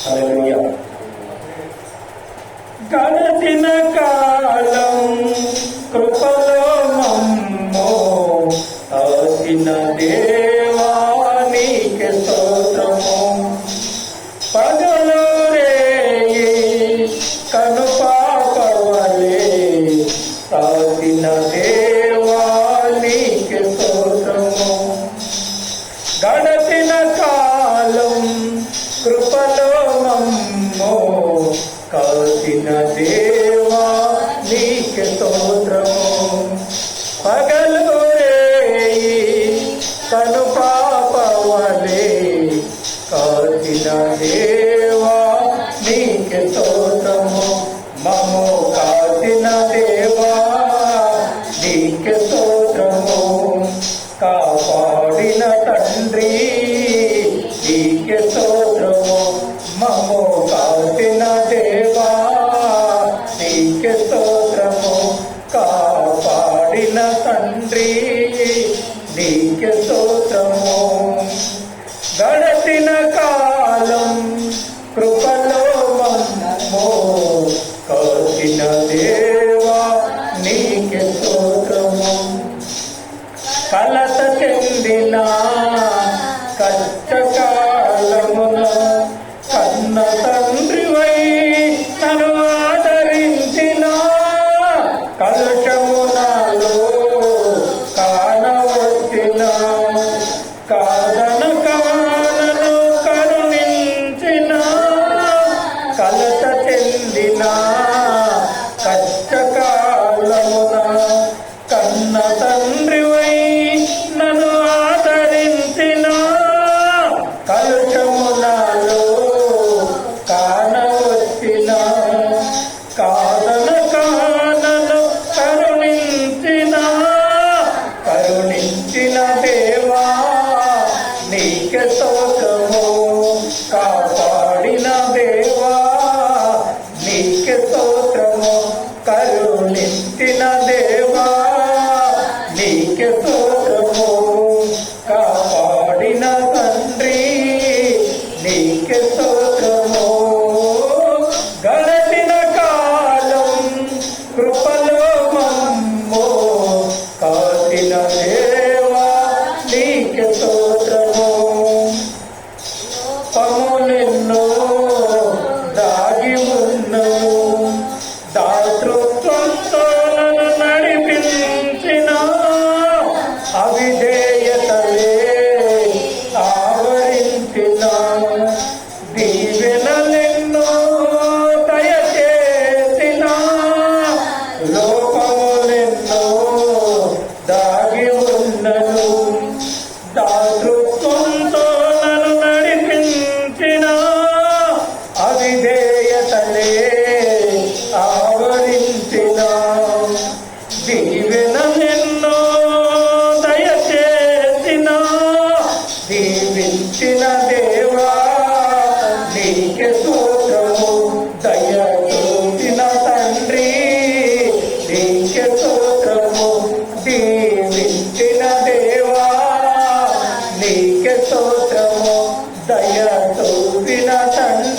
హల్లెలూయా. గడచిన కాలం కృపలో మమ్మో కాచిన దేవా నీకే స్తోత్రము. పగలు రేయి కను పాపవలే కాచిన దేవా నీకే స్తోత్రము. గడచిన కాలం కృపలో మమ్మో కాచిన దేవా నీకే స్తోత్రము. పగలు రేయి కను పాపవలే కాచిన దేవా నీకే స్తోత్రము. మమ్ము కాచిన దేవా నీకే స్తోత్రము. కాపాడిన తండ్రి నీకే స్తోత్రము. మమ్ము కాచిన దేవా నీకే స్తోత్రము. కాపాడిన తండ్రి నీకే స్తోత్రము. గడచిన కాలం కృపలో మమ్మో కాచిన దేవా నీకే స్తోత్రము. కలత చెందిన కష్టకాలమున కన్న తండ్రివై నన్ను ఆదరించిన కలుషమునాలో కానవచ్చిన కాదనక నన్ను కరుణించిన కలత చెందిన కష్టకాలమున కన్న తండ్రివై నన్ను ఆదరించిన కలుషమునాలో కానవచ్చిన కాదనక నన్ను కరుణించిన దేవా నీకే స్తోత్రము. కాపాడిన దేవా నీకే స్తోత్రము. కరుణించిన దేవా నీకే స్తోత్రము. కాపాడిన తండ్రి నీకే స్తోత్రము. గడచిన కాలం కృపలో మమ్మో కాచిన దేవా నీకే స్తోత్రము. పములెన్నో దాగి ఉన్నను దాతృత్వంతో నన్ను నడిపించిన అవిధేయతలే ఆవరించిన దీవెనలెన్నో దయచేసిన లోపములెన్నో దాగి ఉన్నను దాతృత్వంతో నన్ను నడిపించిన అవిధేయతలే ఆవరించిన దీవెనలెన్నో దయచేసిన దీవించిన దేవా నీకే స్తోత్రము. దయ చూపిన తండ్రి నీకే స్తోత్రము. దీవించిన దేవా నీకే స్తోత్రము. దయ చూపిన తండ్రి